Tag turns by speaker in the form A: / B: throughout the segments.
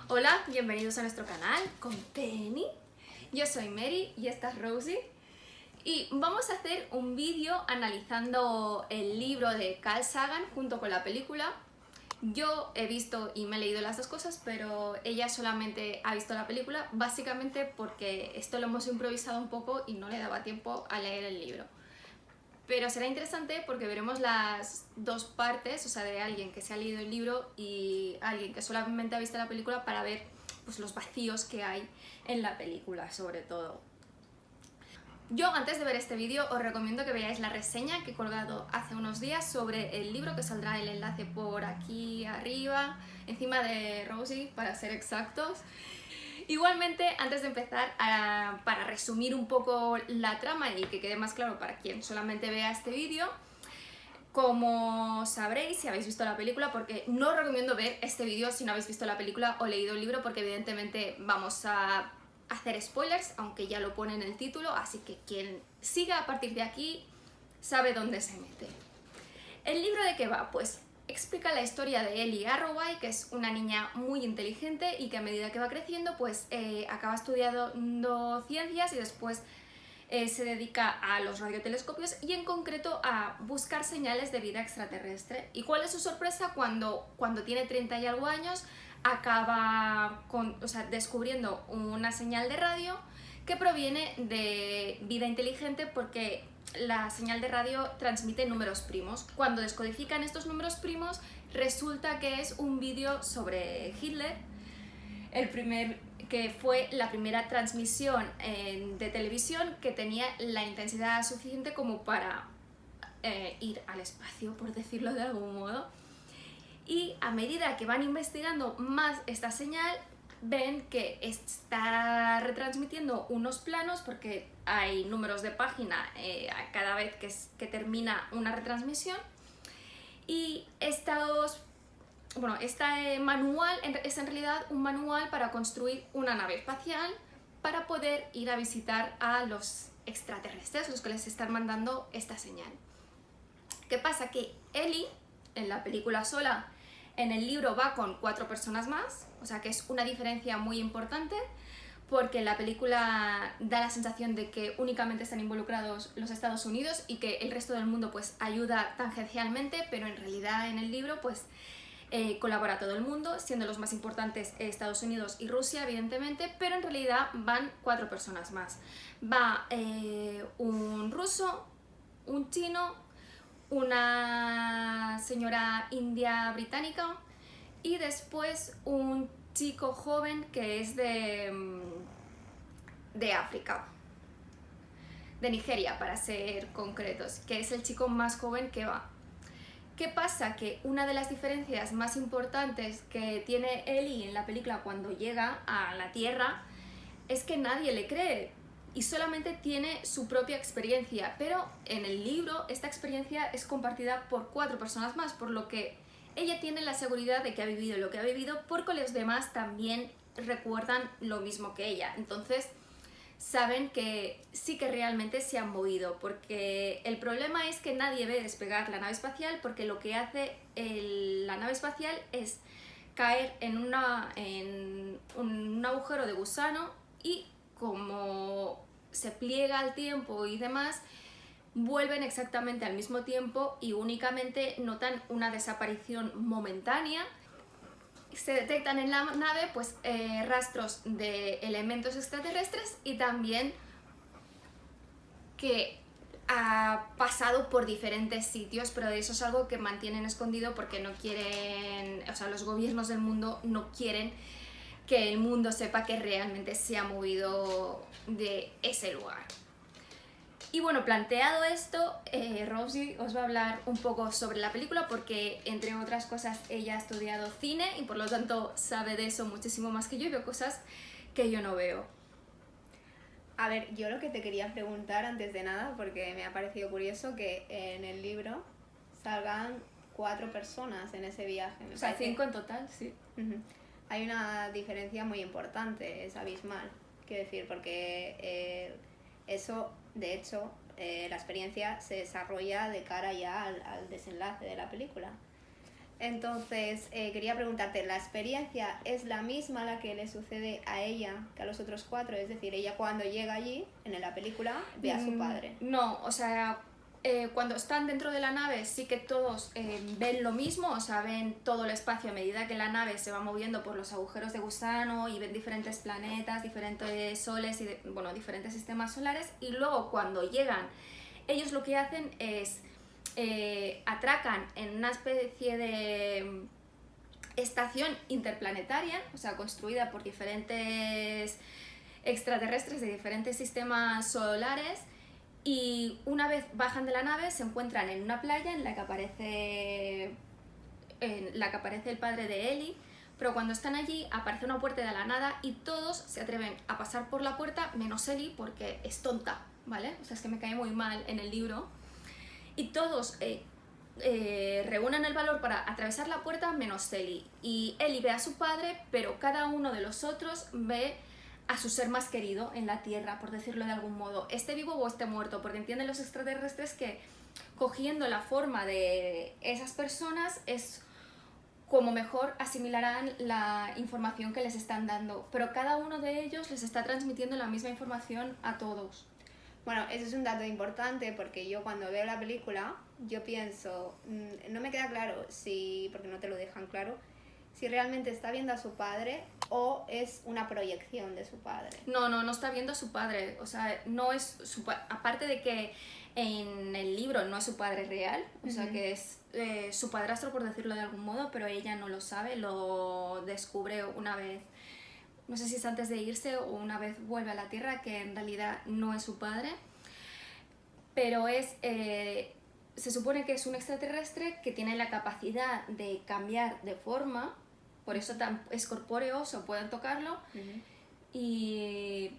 A: Hola, bienvenidos a nuestro canal con Penny. Yo soy Mary y esta es Rosie. Y vamos a hacer un vídeo analizando el libro de Carl Sagan junto con la película. Yo he visto y me he leído las dos cosas, pero ella solamente ha visto la película, básicamente porque esto lo hemos improvisado un poco y no le daba tiempo a leer el libro. Pero será interesante porque veremos las dos partes, o sea, de alguien que se ha leído el libro y alguien que solamente ha visto la película para ver pues, los vacíos que hay en la película, sobre todo. Yo, antes de ver este vídeo, os recomiendo que veáis la reseña que he colgado hace unos días sobre el libro, que saldrá el enlace por aquí arriba, encima de Rosie, para ser exactos. Igualmente, antes de empezar, para resumir un poco la trama y que quede más claro para quien solamente vea este vídeo, como sabréis si habéis visto la película, porque no os recomiendo ver este vídeo si no habéis visto la película o leído el libro, porque evidentemente vamos a hacer spoilers, aunque ya lo pone en el título, así que quien siga a partir de aquí sabe dónde se mete. ¿El libro de qué va? Pues explica la historia de Ellie Arroway, que es una niña muy inteligente y que a medida que va creciendo pues acaba estudiando ciencias y después se dedica a los radiotelescopios y en concreto a buscar señales de vida extraterrestre. ¿Y cuál es su sorpresa cuando tiene 30 y algo años acaba descubriendo una señal de radio que proviene de vida inteligente, porque la señal de radio transmite números primos? Cuando descodifican estos números primos, resulta que es un vídeo sobre Hitler, que fue la primera transmisión de televisión que tenía la intensidad suficiente como para ir al espacio, por decirlo de algún modo. Y a medida que van investigando más esta señal, ven que está retransmitiendo unos planos, porque hay números de página cada vez que termina una retransmisión, y este manual es en realidad un manual para construir una nave espacial para poder ir a visitar a los extraterrestres, los que les están mandando esta señal. ¿Qué pasa? Que Ellie, en la película sola, en el libro va con 4 personas más, o sea que es una diferencia muy importante, porque en la película da la sensación de que únicamente están involucrados los Estados Unidos y que el resto del mundo pues ayuda tangencialmente, pero en realidad en el libro pues colabora todo el mundo, siendo los más importantes Estados Unidos y Rusia, evidentemente, pero en realidad van 4 personas más. Va un ruso, un chino, una señora india británica y después un chico joven que es de África, de Nigeria para ser concretos, que es el chico más joven que va. ¿Qué pasa? Que una de las diferencias más importantes que tiene Ellie en la película cuando llega a la Tierra es que nadie le cree y solamente tiene su propia experiencia, pero en el libro esta experiencia es compartida por 4 personas más, por lo que ella tiene la seguridad de que ha vivido lo que ha vivido, porque los demás también recuerdan lo mismo que ella. Entonces saben que sí que realmente se han movido, porque el problema es que nadie ve despegar la nave espacial, porque lo que hace la nave espacial es caer en un agujero de gusano, y como se pliega al tiempo y demás, vuelven exactamente al mismo tiempo y únicamente notan una desaparición momentánea. Se detectan en la nave pues rastros de elementos extraterrestres y también que ha pasado por diferentes sitios, pero eso es algo que mantienen escondido porque no quieren, o sea, los gobiernos del mundo no quieren que el mundo sepa que realmente se ha movido de ese lugar. Y bueno, planteado esto, Rosie os va a hablar un poco sobre la película, porque entre otras cosas ella ha estudiado cine y por lo tanto sabe de eso muchísimo más que yo, y veo cosas que yo no veo.
B: A ver, yo lo que te quería preguntar antes de nada, porque me ha parecido curioso que en el libro salgan 4 personas en ese viaje.
A: O sea, 5 en total, sí.
B: Hay una diferencia muy importante, es abismal, quiero decir, porque eso, de hecho, la experiencia se desarrolla de cara ya al desenlace de la película. Entonces, quería preguntarte, ¿la experiencia es la misma la que le sucede a ella que a los otros 4? Es decir, ella cuando llega allí, en la película, ve a su padre.
A: No, o sea, cuando están dentro de la nave sí que todos ven lo mismo, o sea, ven todo el espacio a medida que la nave se va moviendo por los agujeros de gusano y ven diferentes planetas, diferentes soles y diferentes sistemas solares, y luego cuando llegan, ellos lo que hacen es atracan en una especie de estación interplanetaria, o sea, construida por diferentes extraterrestres de diferentes sistemas solares, y una vez bajan de la nave se encuentran en una playa en la que aparece el padre de Ellie, pero cuando están allí aparece una puerta de la nada y todos se atreven a pasar por la puerta menos Ellie porque es tonta, ¿vale? O sea, es que me cae muy mal en el libro. Y todos reúnen el valor para atravesar la puerta menos Ellie. Y Ellie ve a su padre, pero cada uno de los otros ve a su ser más querido en la Tierra, por decirlo de algún modo, esté vivo o esté muerto, porque entienden los extraterrestres que cogiendo la forma de esas personas es como mejor asimilarán la información que les están dando, pero cada uno de ellos les está transmitiendo la misma información a todos.
B: Bueno, eso es un dato importante porque yo cuando veo la película, yo pienso, no me queda claro si, porque no te lo dejan claro, si realmente está viendo a su padre o es una proyección de su padre.
A: No está viendo a su padre, o sea, no es aparte de que en el libro no es su padre real, o sea, que es su padrastro por decirlo de algún modo, pero ella no lo sabe, lo descubre una vez, no sé si es antes de irse o una vez vuelve a la Tierra, que en realidad no es su padre, pero se supone que es un extraterrestre que tiene la capacidad de cambiar de forma, por eso es corpóreo, o pueden tocarlo, y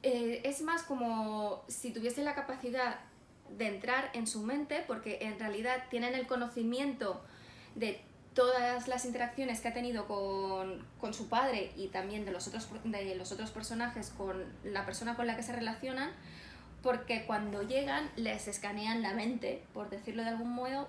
A: es más como si tuviese la capacidad de entrar en su mente, porque en realidad tienen el conocimiento de todas las interacciones que ha tenido con su padre y también de los otros personajes con la persona con la que se relacionan, porque cuando llegan les escanean la mente, por decirlo de algún modo,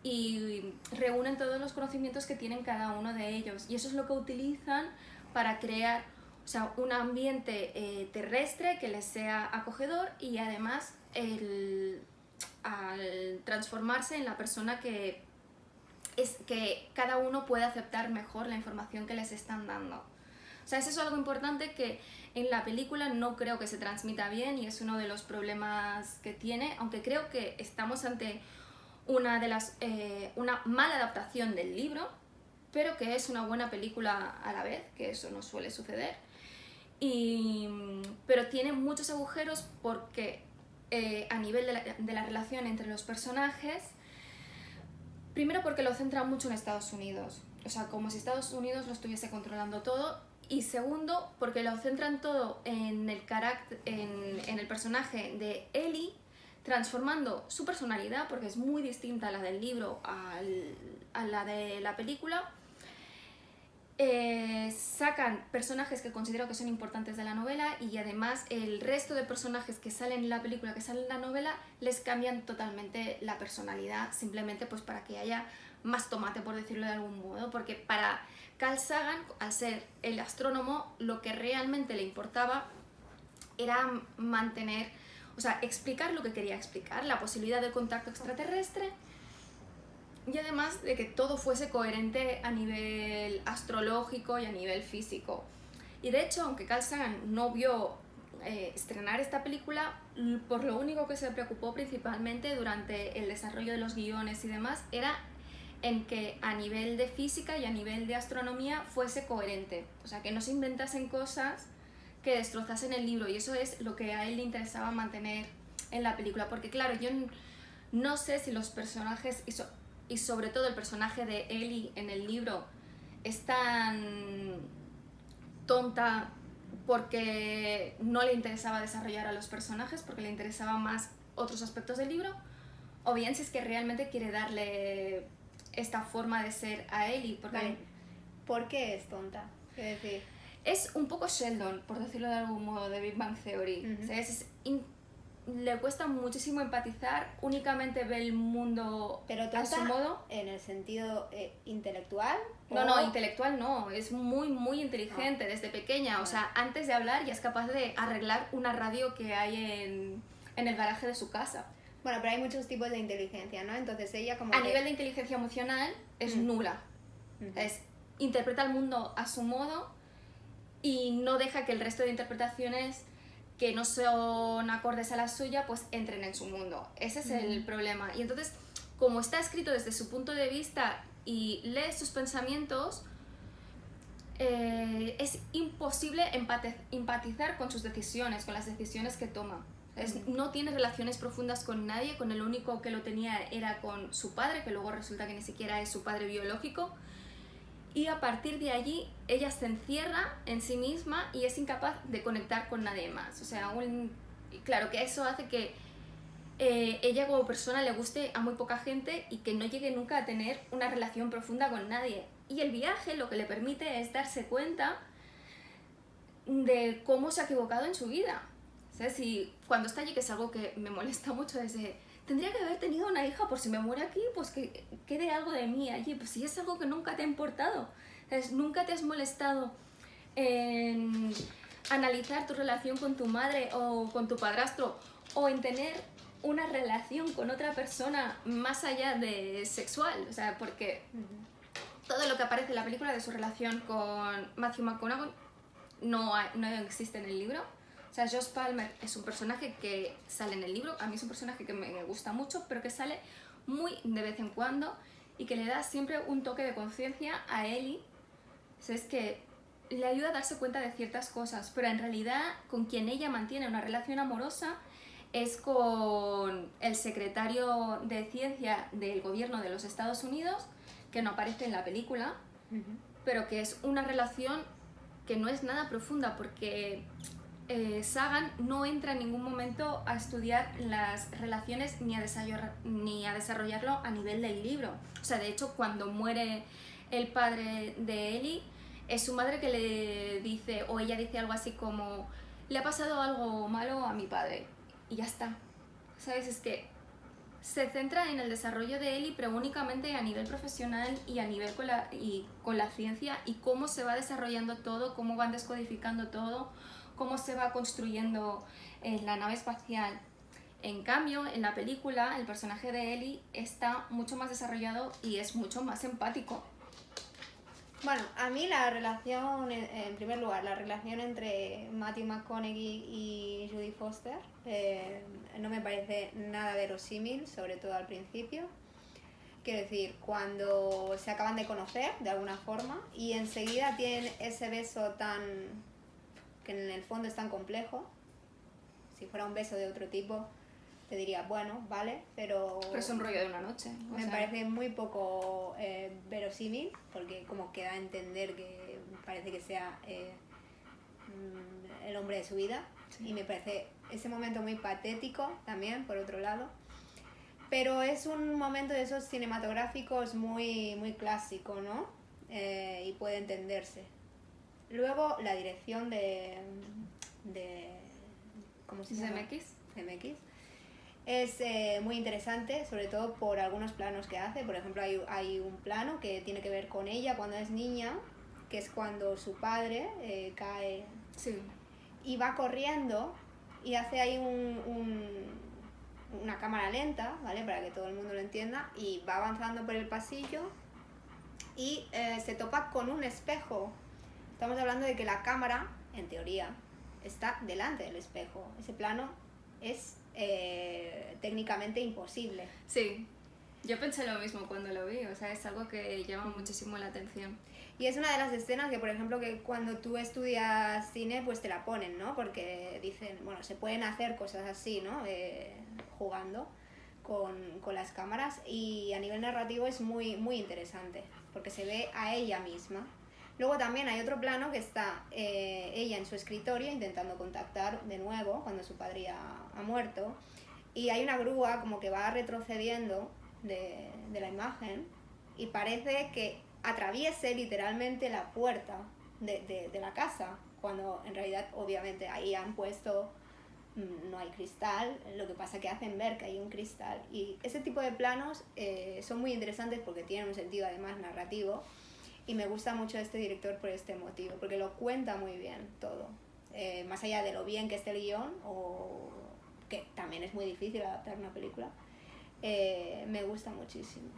A: y reúnen todos los conocimientos que tienen cada uno de ellos, y eso es lo que utilizan para crear, o sea, un ambiente terrestre que les sea acogedor, y además al transformarse en la persona que cada uno puede aceptar mejor la información que les están dando. O sea, eso es algo importante que en la película no creo que se transmita bien, y es uno de los problemas que tiene, aunque creo que estamos ante una mala adaptación del libro, pero que es una buena película a la vez, que eso no suele suceder. Pero tiene muchos agujeros porque a nivel de la relación entre los personajes, primero porque lo centra mucho en Estados Unidos, o sea, como si Estados Unidos lo estuviese controlando todo, y segundo porque lo centran todo en el personaje de Ellie, transformando su personalidad, porque es muy distinta a la del libro a la de la película. Sacan personajes que considero que son importantes de la novela, y además el resto de personajes que salen en la película, que salen en la novela, les cambian totalmente la personalidad, simplemente pues para que haya más tomate, por decirlo de algún modo, porque para Carl Sagan, al ser el astrónomo, lo que realmente le importaba era mantener, o sea, explicar lo que quería explicar, la posibilidad de contacto extraterrestre, y además de que todo fuese coherente a nivel astrológico y a nivel físico. Y de hecho, aunque Carl Sagan no vio estrenar esta película, por lo único que se preocupó principalmente durante el desarrollo de los guiones y demás era en que a nivel de física y a nivel de astronomía fuese coherente, o sea, que no se inventasen cosas que destrozasen el libro, y eso es lo que a él le interesaba mantener en la película, porque claro, yo no sé si los personajes y sobre todo el personaje de Ellie en el libro es tan tonta porque no le interesaba desarrollar a los personajes, porque le interesaban más otros aspectos del libro, o bien si es que realmente quiere darle esta forma de ser a Ellie, porque
B: vale. ¿Por qué es tonta? Es decir,
A: es un poco Sheldon, por decirlo de algún modo, de Big Bang Theory. O sea, le cuesta muchísimo empatizar, únicamente ve el mundo
B: Pero
A: a su
B: tonta
A: modo.
B: en el sentido intelectual.
A: No, intelectual no, es muy, muy inteligente desde pequeña. O sea, antes de hablar ya es capaz de arreglar una radio que hay en el garaje de su casa.
B: Bueno, pero hay muchos tipos de inteligencia, ¿no? Entonces ella como
A: A
B: que...
A: nivel de inteligencia emocional es nula. Interpreta el mundo a su modo y no deja que el resto de interpretaciones que no son acordes a la suya pues entren en su mundo. Ese es el problema. Y entonces, como está escrito desde su punto de vista y lees sus pensamientos, es imposible empatizar con sus decisiones, con las decisiones que toma. No tiene relaciones profundas con nadie, con el único que lo tenía era con su padre, que luego resulta que ni siquiera es su padre biológico. Y a partir de allí ella se encierra en sí misma y es incapaz de conectar con nadie más. O sea, claro que eso hace que ella como persona le guste a muy poca gente y que no llegue nunca a tener una relación profunda con nadie. Y el viaje lo que le permite es darse cuenta de cómo se ha equivocado en su vida. ¿Sabes? Y cuando está allí, que es algo que me molesta mucho, tendría que haber tenido una hija por si me muero aquí, pues que quede algo de mí allí. Pues si es algo que nunca te ha importado. ¿Sabes? Nunca te has molestado en analizar tu relación con tu madre o con tu padrastro o en tener una relación con otra persona más allá de sexual. O sea, porque todo lo que aparece en la película de su relación con Matthew McConaughey no existe en el libro. O sea, Josh Palmer es un personaje que sale en el libro, a mí es un personaje que me gusta mucho, pero que sale muy de vez en cuando y que le da siempre un toque de conciencia a Ellie. O sea, es que le ayuda a darse cuenta de ciertas cosas, pero en realidad con quien ella mantiene una relación amorosa es con el secretario de ciencia del gobierno de los Estados Unidos, que no aparece en la película, pero que es una relación que no es nada profunda porque Sagan no entra en ningún momento a estudiar las relaciones ni a desarrollarlo a nivel del libro. O sea, de hecho, cuando muere el padre de Ellie, es su madre que le dice, o ella dice algo así como, le ha pasado algo malo a mi padre, y ya está. ¿Sabes? Es que se centra en el desarrollo de Ellie, pero únicamente a nivel profesional y a nivel con la ciencia y cómo se va desarrollando todo, cómo van descodificando todo, cómo se va construyendo la nave espacial. En cambio, en la película, el personaje de Ellie está mucho más desarrollado y es mucho más empático.
B: Bueno, a mí la relación, en primer lugar, la relación entre Matthew McConaughey y Jodie Foster no me parece nada verosímil, sobre todo al principio. Quiero decir, cuando se acaban de conocer, de alguna forma, y enseguida tienen ese beso que en el fondo es tan complejo. Si fuera un beso de otro tipo, te diría, bueno, vale, pero
A: es un rollo de una noche.
B: Me parece muy poco verosímil, porque como que da a entender que parece que sea el hombre de su vida. Sí. Y me parece ese momento muy patético también, por otro lado. Pero es un momento de esos cinematográficos muy, muy clásico, ¿no? Y puede entenderse. Luego la dirección de ¿cómo se llama? CMX. Es muy interesante, sobre todo por algunos planos que hace. Por ejemplo, hay un plano que tiene que ver con ella cuando es niña, que es cuando su padre cae y va corriendo y hace ahí una cámara lenta, ¿vale? Para que todo el mundo lo entienda, y va avanzando por el pasillo y se topa con un espejo. Estamos hablando de que la cámara, en teoría, está delante del espejo. Ese plano es técnicamente imposible.
A: Sí, yo pensé lo mismo cuando lo vi, o sea, es algo que llama muchísimo la atención.
B: Y es una de las escenas que, por ejemplo, que cuando tú estudias cine, pues te la ponen, ¿no? Porque dicen, bueno, se pueden hacer cosas así, ¿no? Jugando con las cámaras, y a nivel narrativo es muy, muy interesante, porque se ve a ella misma. Luego también hay otro plano que está ella en su escritorio intentando contactar de nuevo cuando su padre ya ha muerto, y hay una grúa como que va retrocediendo de la imagen y parece que atraviese literalmente la puerta de la casa, cuando en realidad obviamente ahí han puesto no hay cristal, lo que pasa que hacen ver que hay un cristal. Y ese tipo de planos son muy interesantes porque tienen un sentido además narrativo, y me gusta mucho este director por este motivo, porque lo cuenta muy bien todo. Más allá de lo bien que esté el guión, o que también es muy difícil adaptar una película, me gusta muchísimo.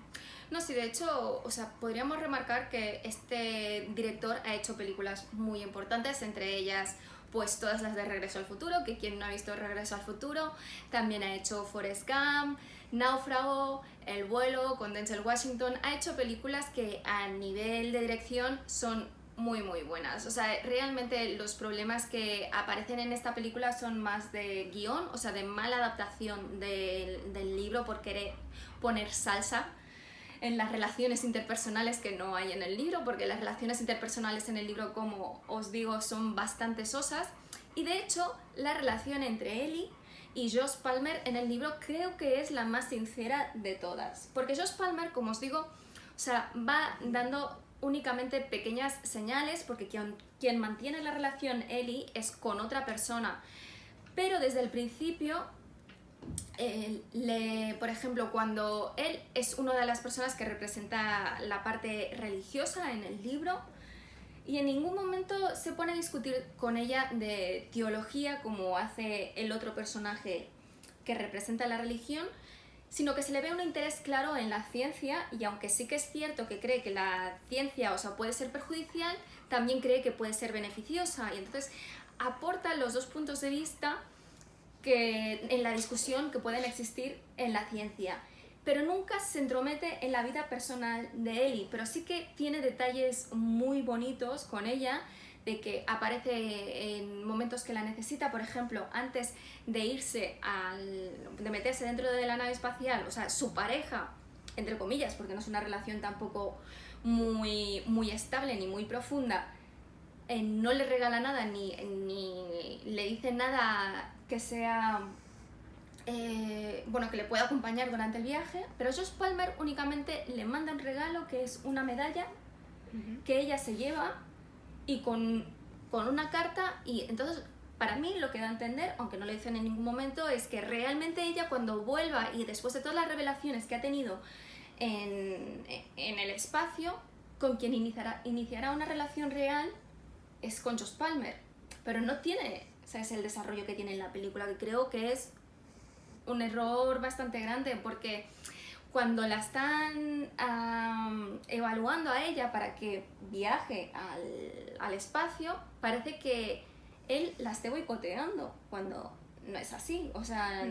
A: No, sí, de hecho, o sea, podríamos remarcar que este director ha hecho películas muy importantes, entre ellas pues todas las de Regreso al Futuro, que quien no ha visto Regreso al Futuro, también ha hecho Forrest Gump, Náufrago, El vuelo con Denzel Washington. Ha hecho películas que a nivel de dirección son muy muy buenas. O sea, realmente los problemas que aparecen en esta película son más de guión, o sea, de mala adaptación del libro por querer poner salsa en las relaciones interpersonales que no hay en el libro, porque las relaciones interpersonales en el libro, como os digo, son bastante sosas. Y de hecho, la relación entre Ellie y Josh Palmer en el libro creo que es la más sincera de todas. Porque Josh Palmer, como os digo, o sea, va dando únicamente pequeñas señales, porque quien mantiene la relación Ellie es con otra persona. Pero desde el principio, por ejemplo, cuando él es una de las personas que representa la parte religiosa en el libro, y en ningún momento se pone a discutir con ella de teología como hace el otro personaje que representa la religión, sino que se le ve un interés claro en la ciencia, y aunque sí que es cierto que cree que la ciencia, o sea, puede ser perjudicial, también cree que puede ser beneficiosa, y entonces aporta los dos puntos de vista que en la discusión que pueden existir en la ciencia, pero nunca se entromete en la vida personal de Ellie, pero sí que tiene detalles muy bonitos con ella, de que aparece en momentos que la necesita. Por ejemplo, antes de irse de meterse dentro de la nave espacial, o sea, su pareja, entre comillas, porque no es una relación tampoco muy, muy estable ni muy profunda, no le regala nada ni le dice nada que sea bueno, que le pueda acompañar durante el viaje, pero Josh Palmer únicamente le manda un regalo que es una medalla que ella se lleva y con una carta. Y entonces, para mí, lo que da a entender, aunque no lo dicen en ningún momento, es que realmente ella, cuando vuelva y después de todas las revelaciones que ha tenido en el espacio, con quien iniciará una relación real es con Josh Palmer, pero no tiene, ¿sabes?, el desarrollo que tiene en la película, que creo que es un error bastante grande, porque cuando la están evaluando a ella para que viaje al espacio, parece que él la esté boicoteando, cuando no es así. O sea,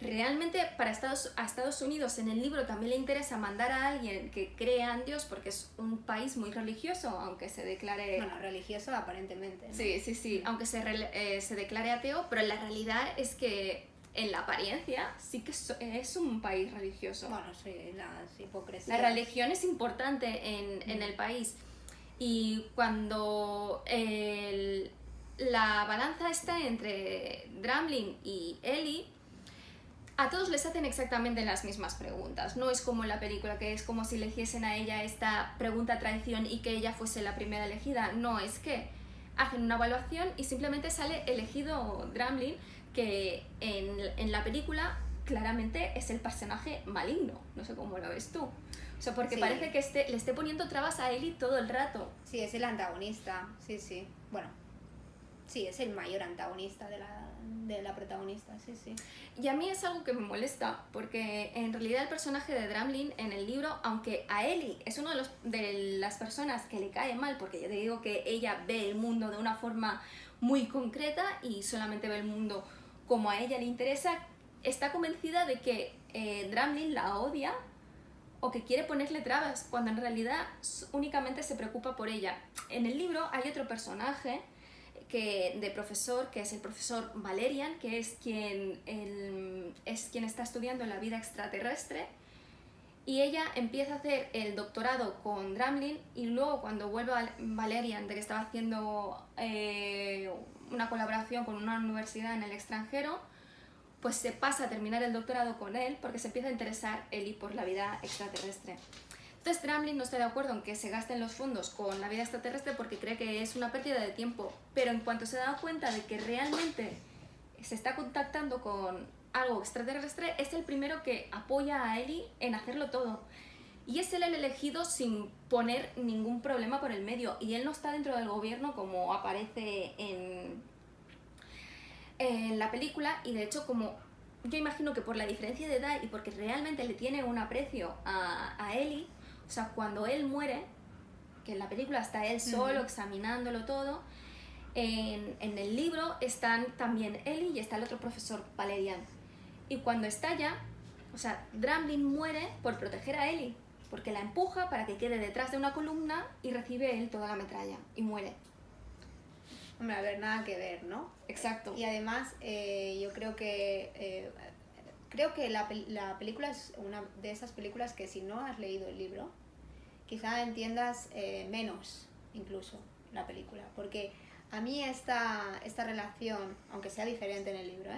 A: realmente a Estados Unidos en el libro también le interesa mandar a alguien que crea en Dios, porque es un país muy religioso, aunque se declare...
B: Bueno, religioso aparentemente, ¿no?
A: Sí, aunque se declare ateo, pero la realidad es que en la apariencia sí que es un país religioso.
B: Bueno, sí, la hipocresía.
A: La religión es importante en el país, y cuando la balanza está entre Dramlin y Ellie, a todos les hacen exactamente las mismas preguntas. No es como en la película, que es como si le hiciesen a ella esta pregunta traición y que ella fuese la primera elegida. No, es que hacen una evaluación y simplemente sale elegido Dramlin, que en la película claramente es el personaje maligno. No sé cómo lo ves tú. O sea, porque parece que le esté poniendo trabas a Ellie todo el rato.
B: Sí, es el antagonista, sí. Bueno, sí, es el mayor antagonista de la protagonista, sí.
A: Y a mí es algo que me molesta, porque en realidad el personaje de Dramlin en el libro, aunque a Ellie es uno de las personas que le cae mal, porque ya te digo que ella ve el mundo de una forma muy concreta y solamente ve el mundo como a ella le interesa, está convencida de que Dramlin la odia o que quiere ponerle trabas, cuando en realidad únicamente se preocupa por ella. En el libro hay otro personaje de profesor, que es el profesor Valerian, que es quien está estudiando la vida extraterrestre, y ella empieza a hacer el doctorado con Dramlin, y luego cuando vuelve Valerian, de que estaba haciendo una colaboración con una universidad en el extranjero, pues se pasa a terminar el doctorado con él, porque se empieza a interesar Ellie por la vida extraterrestre. Entonces Dramlin no está de acuerdo en que se gasten los fondos con la vida extraterrestre, porque cree que es una pérdida de tiempo, pero en cuanto se da cuenta de que realmente se está contactando con algo extraterrestre, es el primero que apoya a Ellie en hacerlo todo. Y es él el elegido sin poner ningún problema por el medio. Y él no está dentro del gobierno como aparece en la película. Y de hecho, como yo imagino que por la diferencia de edad y porque realmente le tiene un aprecio a Ellie, o sea, cuando él muere, que en la película está él solo examinándolo todo, en el libro están también Ellie y está el otro profesor, Valerian. Y cuando estalla, o sea, Dramblin muere por proteger a Ellie, porque la empuja para que quede detrás de una columna y recibe él toda la metralla y muere.
B: Hombre, a ver, nada que ver, ¿no?
A: Exacto.
B: Y además, yo creo que la película es una de esas películas que si no has leído el libro, quizá entiendas menos incluso la película, porque a mí esta relación, aunque sea diferente en el libro,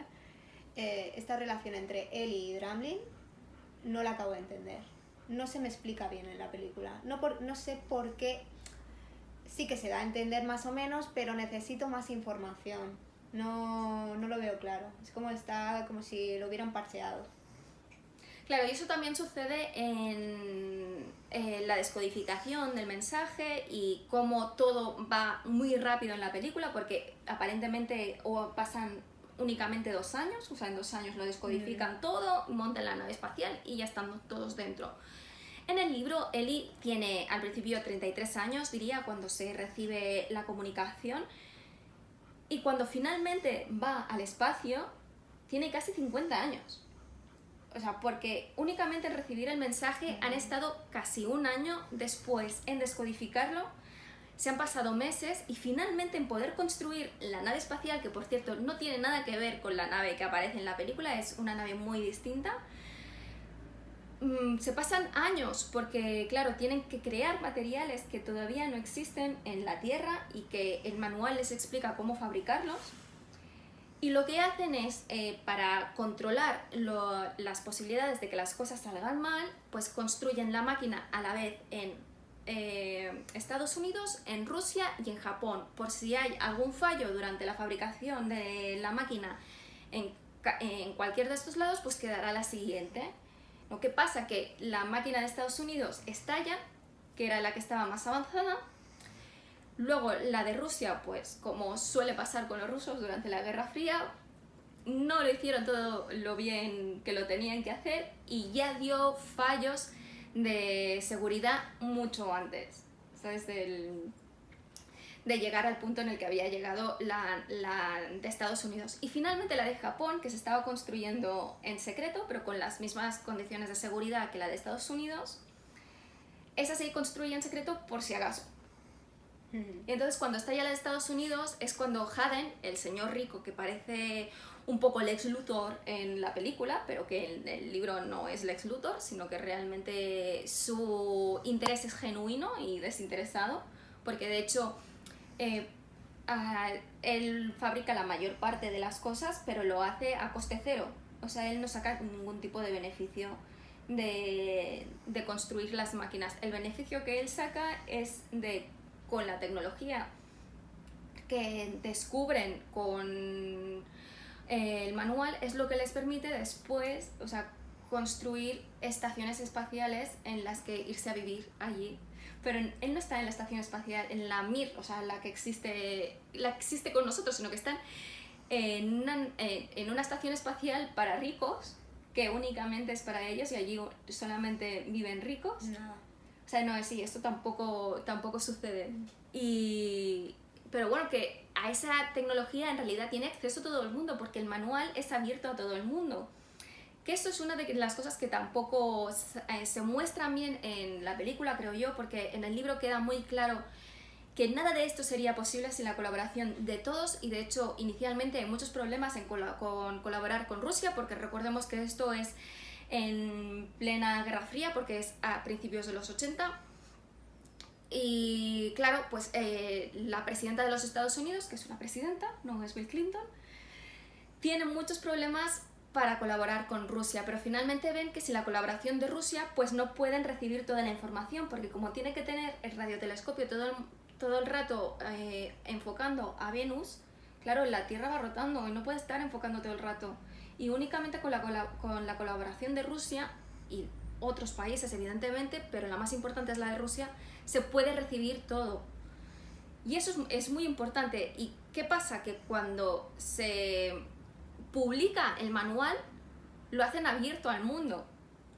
B: esta relación entre Ellie y Dramblin no la acabo de entender. No se me explica bien en la película. No sé por qué. Sí que se da a entender más o menos, pero necesito más información. No lo veo claro. Es como si lo hubieran parcheado.
A: Claro, y eso también sucede en la descodificación del mensaje y cómo todo va muy rápido en la película, porque aparentemente pasan únicamente 2 años, o sea, en 2 años lo descodifican todo, montan la nave espacial y ya están todos dentro. En el libro, Ellie tiene al principio 33 años, diría, cuando se recibe la comunicación, y cuando finalmente va al espacio, tiene casi 50 años. O sea, porque únicamente en recibir el mensaje han estado casi 1 año después en descodificarlo, se han pasado meses y finalmente en poder construir la nave espacial, que por cierto no tiene nada que ver con la nave que aparece en la película, es una nave muy distinta. Se pasan años porque, claro, tienen que crear materiales que todavía no existen en la Tierra y que el manual les explica cómo fabricarlos. Y lo que hacen es, para controlar las posibilidades de que las cosas salgan mal, pues construyen la máquina a la vez en Estados Unidos, en Rusia y en Japón. Por si hay algún fallo durante la fabricación de la máquina en cualquier de estos lados, pues quedará la siguiente. Lo que pasa que la máquina de Estados Unidos estalla, que era la que estaba más avanzada. Luego la de Rusia, pues como suele pasar con los rusos durante la Guerra Fría, no lo hicieron todo lo bien que lo tenían que hacer y ya dio fallos de seguridad mucho antes, ¿sabes? De llegar al punto en el que había llegado la de Estados Unidos. Y finalmente la de Japón, que se estaba construyendo en secreto, pero con las mismas condiciones de seguridad que la de Estados Unidos, esa se construye en secreto por si acaso. Y entonces cuando estalla la de Estados Unidos es cuando Haden, el señor rico que parece un poco Lex Luthor en la película, pero que en el libro no es Lex Luthor, sino que realmente su interés es genuino y desinteresado, porque de hecho él fabrica la mayor parte de las cosas, pero lo hace a coste cero. O sea, él no saca ningún tipo de beneficio de construir las máquinas. El beneficio que él saca es con la tecnología que descubren con el manual, es lo que les permite después, o sea, construir estaciones espaciales en las que irse a vivir allí. Pero él no está en la estación espacial, en la Mir, o sea, la que existe con nosotros, sino que están en una estación espacial para ricos, que únicamente es para ellos y allí solamente viven ricos.
B: Nada.
A: O sea, no, sí, esto tampoco sucede. Pero bueno, que a esa tecnología en realidad tiene acceso todo el mundo, porque el manual es abierto a todo el mundo. Que esto es una de las cosas que tampoco se muestran bien en la película, creo yo, porque en el libro queda muy claro que nada de esto sería posible sin la colaboración de todos, y de hecho inicialmente hay muchos problemas con colaborar con Rusia, porque recordemos que esto es en plena Guerra Fría, porque es a principios de los 80. Y claro, pues la presidenta de los Estados Unidos, que es una presidenta, no es Bill Clinton, tiene muchos problemas para colaborar con Rusia, pero finalmente ven que sin la colaboración de Rusia pues no pueden recibir toda la información, porque como tiene que tener el radiotelescopio todo el rato enfocando a Venus, claro, la Tierra va rotando y no puedes estar enfocando todo el rato. Y únicamente con la colaboración de Rusia y otros países, evidentemente, pero la más importante es la de Rusia, se puede recibir todo. Y eso es muy importante. ¿Y qué pasa? Que cuando se publica el manual, lo hacen abierto al mundo.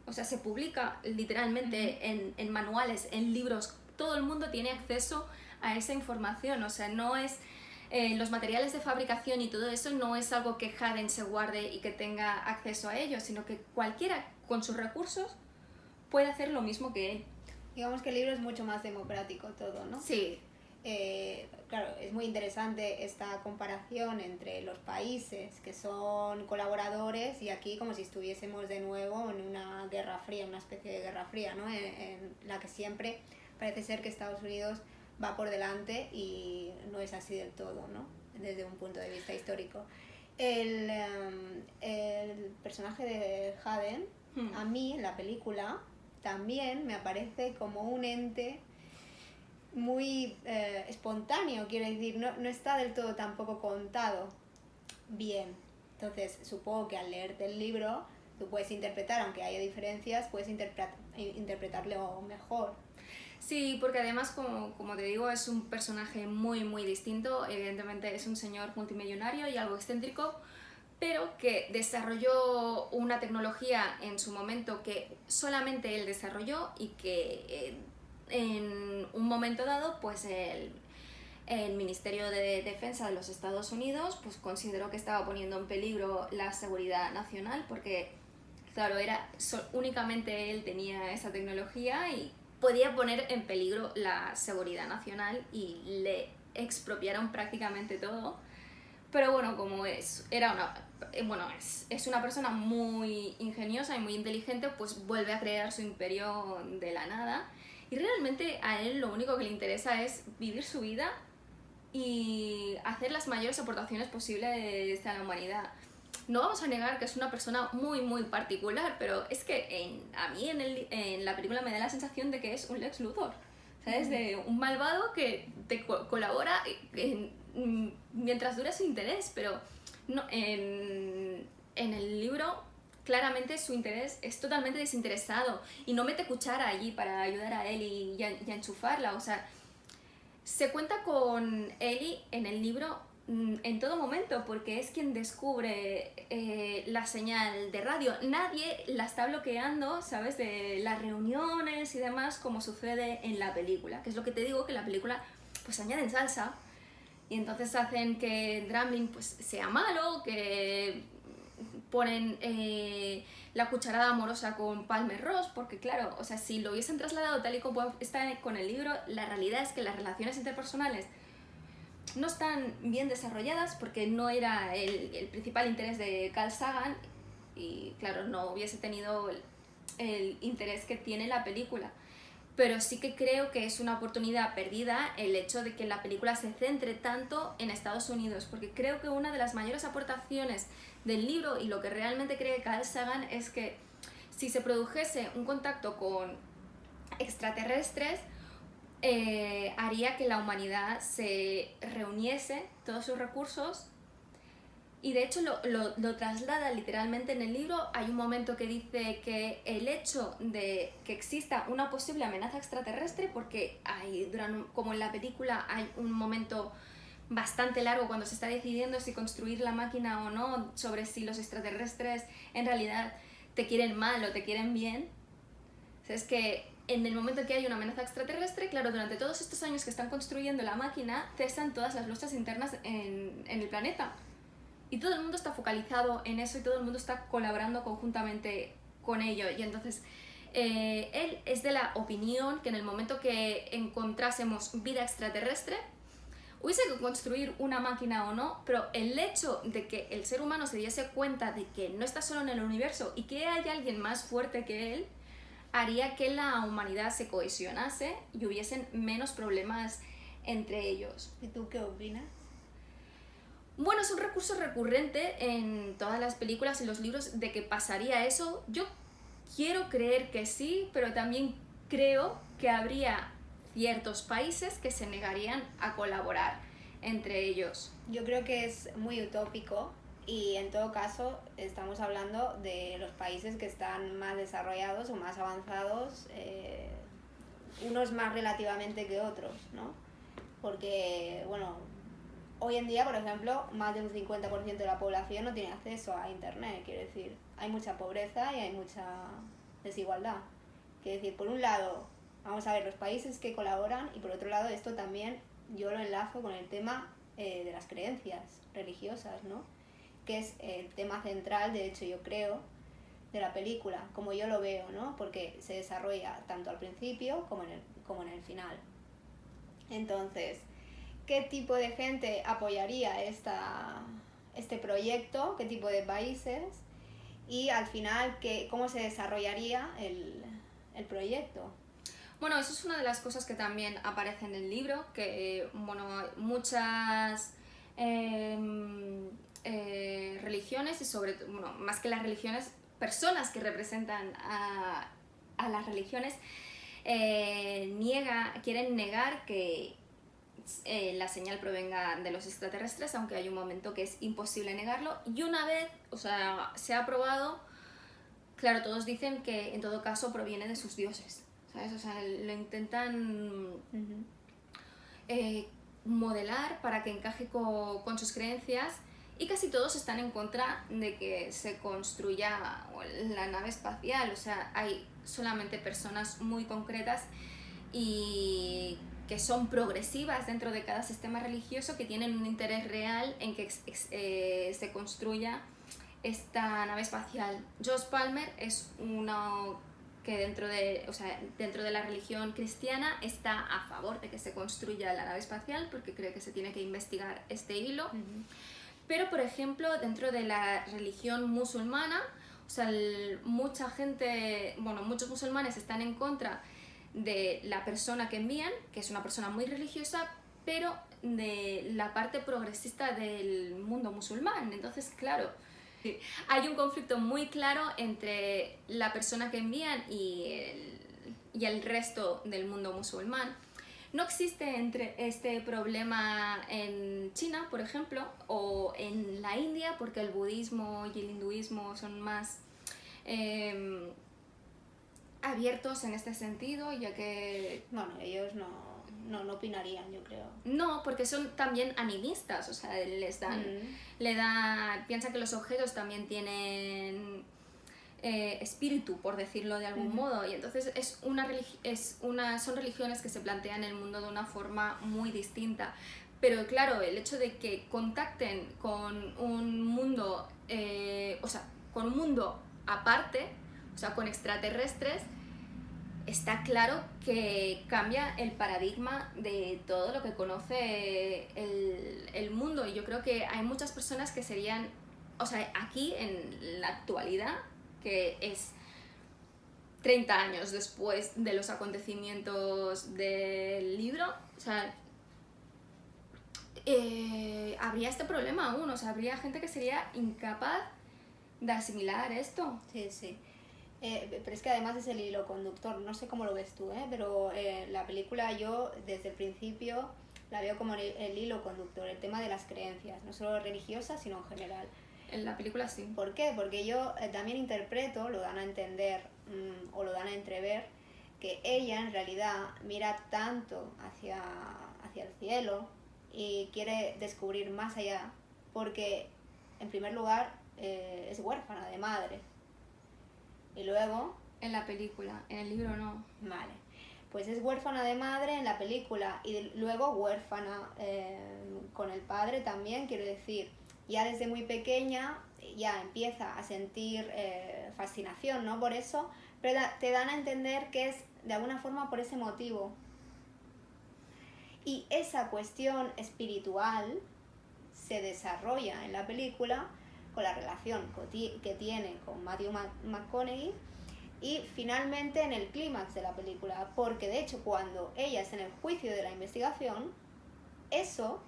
A: O sea, se publica literalmente en manuales, en libros. Todo el mundo tiene acceso a esa información. O sea, no es... los materiales de fabricación y todo eso no es algo que Haden se guarde y que tenga acceso a ellos, sino que cualquiera con sus recursos puede hacer lo mismo que él.
B: Digamos que el libro es mucho más democrático todo, ¿no?
A: Sí.
B: Claro, es muy interesante esta comparación entre los países que son colaboradores y aquí como si estuviésemos de nuevo en una guerra fría, una especie de guerra fría, ¿no? En la que siempre parece ser que Estados Unidos va por delante y no es así del todo, ¿no? Desde un punto de vista histórico. El personaje de Haden, a mí en la película, también me aparece como un ente muy espontáneo, quiero decir, no está del todo tampoco contado bien. Entonces, supongo que al leerte el libro, tú puedes interpretar, aunque haya diferencias, puedes interpretarlo mejor.
A: Sí, porque además, como te digo, es un personaje muy distinto. Evidentemente es un señor multimillonario y algo excéntrico, pero que desarrolló una tecnología en su momento que solamente él desarrolló y que en un momento dado, pues el Ministerio de Defensa de los Estados Unidos pues consideró que estaba poniendo en peligro la seguridad nacional porque, claro, únicamente él tenía esa tecnología y podía poner en peligro la seguridad nacional y le expropiaron prácticamente todo. Pero bueno, como es una persona muy ingeniosa y muy inteligente, pues vuelve a crear su imperio de la nada. Y realmente a él lo único que le interesa es vivir su vida y hacer las mayores aportaciones posibles a la humanidad. No vamos a negar que es una persona muy particular, pero es que a mí en la película me da la sensación de que es un Lex Luthor, ¿sabes? De un malvado que te colabora mientras dure su interés, pero no, en el libro claramente su interés es totalmente desinteresado y no mete cuchara allí para ayudar a Ellie y a enchufarla. O sea, se cuenta con Ellie en el libro en todo momento porque es quien descubre la señal de radio. Nadie la está bloqueando, ¿sabes? De las reuniones y demás como sucede en la película, que es lo que te digo, que en la película pues añaden salsa y entonces hacen que Dramblin pues sea malo, que ponen la cucharada amorosa con Palmer Ross, porque claro, o sea, si lo hubiesen trasladado tal y como está con el libro, la realidad es que las relaciones interpersonales no están bien desarrolladas porque no era el principal interés de Carl Sagan y claro, no hubiese tenido el interés que tiene la película. Pero sí que creo que es una oportunidad perdida el hecho de que la película se centre tanto en Estados Unidos, porque creo que una de las mayores aportaciones del libro y lo que realmente cree Carl Sagan es que si se produjese un contacto con extraterrestres, haría que la humanidad se reuniese todos sus recursos y de hecho lo traslada literalmente en el libro. Hay un momento que dice que el hecho de que exista una posible amenaza extraterrestre, porque como en la película hay un momento bastante largo cuando se está decidiendo si construir la máquina o no, sobre si los extraterrestres en realidad te quieren mal o te quieren bien. O sea, es que en el momento que hay una amenaza extraterrestre, claro, durante todos estos años que están construyendo la máquina, cesan todas las luchas internas en el planeta. Y todo el mundo está focalizado en eso y todo el mundo está colaborando conjuntamente con ello. Y entonces él es de la opinión que en el momento que encontrásemos vida extraterrestre, hubiese que construir una máquina o no, pero el hecho de que el ser humano se diese cuenta de que no está solo en el universo y que hay alguien más fuerte que él, haría que la humanidad se cohesionase y hubiesen menos problemas entre ellos.
B: ¿Y tú qué opinas?
A: Bueno, es un recurso recurrente en todas las películas y los libros de que pasaría eso. Yo quiero creer que sí, pero también creo que habría ciertos países que se negarían a colaborar. entre ellos.
B: Yo creo que es muy utópico y en todo caso estamos hablando de los países que están más desarrollados o más avanzados, unos más relativamente que otros, ¿no? Porque, bueno, hoy en día, por ejemplo, más de un 50% de la población no tiene acceso a Internet, quiero decir, hay mucha pobreza y hay mucha desigualdad. Quiero decir, por un lado, vamos a ver los países que colaboran y por otro lado esto también yo lo enlazo con el tema de las creencias religiosas, ¿no? Que es el tema central, de hecho yo creo, de la película, como yo lo veo, ¿no? Porque se desarrolla tanto al principio como en el final. Entonces, ¿qué tipo de gente apoyaría este proyecto? ¿Qué tipo de países? Y al final, ¿cómo se desarrollaría el proyecto?
A: Bueno, eso es una de las cosas que también aparece en el libro, que bueno, muchas religiones y sobre todo, bueno, más que las religiones, personas que representan a las religiones quieren negar que la señal provenga de los extraterrestres, aunque hay un momento que es imposible negarlo, y una vez, o sea, se ha probado, claro, todos dicen que en todo caso proviene de sus dioses, ¿sabes? O sea, lo intentan modelar para que encaje con sus creencias, y casi todos están en contra de que se construya la nave espacial. O sea, hay solamente personas muy concretas y que son progresivas dentro de cada sistema religioso, que tienen un interés real en que se construya esta nave espacial. Josh Palmer es uno que dentro de la religión cristiana está a favor de que se construya la nave espacial, porque cree que se tiene que investigar este hilo. Pero, por ejemplo, dentro de la religión musulmana, o sea, mucha gente, bueno, muchos musulmanes están en contra de la persona que envían, que es una persona muy religiosa, pero de la parte progresista del mundo musulmán. Entonces, claro, hay un conflicto muy claro entre la persona que envían y el resto del mundo musulmán. No existe este problema en China, por ejemplo, o en la India, porque el budismo y el hinduismo son más abiertos en este sentido, ya que...
B: Bueno, ellos no opinarían, yo creo.
A: No, porque son también animistas, o sea, piensa que los objetos también tienen espíritu, por decirlo de algún modo, y entonces son religiones que se plantean el mundo de una forma muy distinta. Pero claro, el hecho de que contacten con un mundo, con un mundo aparte, o sea, con extraterrestres, está claro que cambia el paradigma de todo lo que conoce el mundo. Y yo creo que hay muchas personas que serían, o sea, aquí en la actualidad, que es 30 años después de los acontecimientos del libro, o sea, habría este problema aún, o sea, habría gente que sería incapaz de asimilar esto.
B: Sí, sí. Pero es que además es el hilo conductor, no sé cómo lo ves tú, pero la película yo desde el principio la veo como el hilo conductor, el tema de las creencias, no solo religiosas, sino en general.
A: En la película sí.
B: ¿Por qué? Porque yo también interpreto, lo dan a entender o lo dan a entrever, que ella en realidad mira tanto hacia el cielo y quiere descubrir más allá, porque en primer lugar es huérfana de madre. Y luego...
A: En la película, en el libro no.
B: Vale. Pues es huérfana de madre en la película y luego huérfana con el padre también, quiero decir, ya desde muy pequeña ya empieza a sentir fascinación, ¿no? Por eso, pero te dan a entender que es de alguna forma por ese motivo. Y esa cuestión espiritual se desarrolla en la película con la relación que tiene con Matthew McConaughey y finalmente en el clímax de la película, porque de hecho cuando ella está en el juicio de la investigación, eso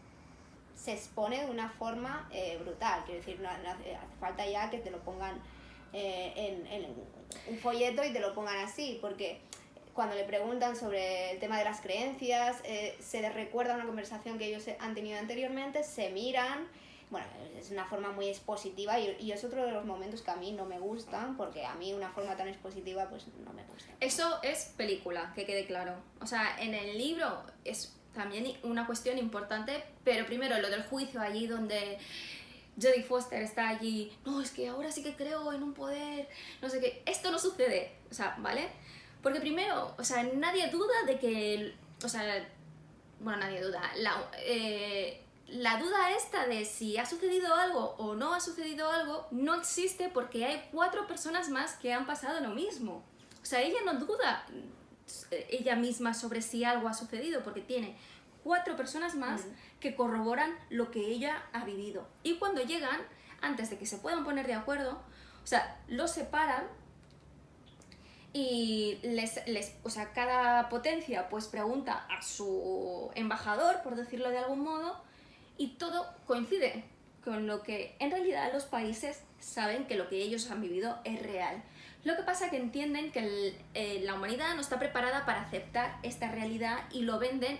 B: se expone de una forma brutal, quiero decir, no hace falta ya que te lo pongan en un folleto y te lo pongan así, porque cuando le preguntan sobre el tema de las creencias, se les recuerda una conversación que ellos han tenido anteriormente, se miran. Bueno, es una forma muy expositiva y es otro de los momentos que a mí no me gustan, porque a mí una forma tan expositiva pues no me gusta.
A: Eso es película, que quede claro. O sea, en el libro es también una cuestión importante, pero primero lo del juicio allí donde Jodie Foster está allí, no, es que ahora sí que creo en un poder, no sé qué, esto no sucede, o sea, ¿vale? Porque primero, o sea, nadie duda de que, o sea, bueno, nadie duda, la duda esta de si ha sucedido algo o no ha sucedido algo no existe porque hay 4 personas más que han pasado lo mismo. O sea, ella no duda ella misma sobre si algo ha sucedido porque tiene 4 personas más que corroboran lo que ella ha vivido. Y cuando llegan, antes de que se puedan poner de acuerdo, o sea, los separan y o sea, cada potencia pues pregunta a su embajador, por decirlo de algún modo, y todo coincide con lo que en realidad los países saben que lo que ellos han vivido es real. Lo que pasa es que entienden que la humanidad no está preparada para aceptar esta realidad y lo venden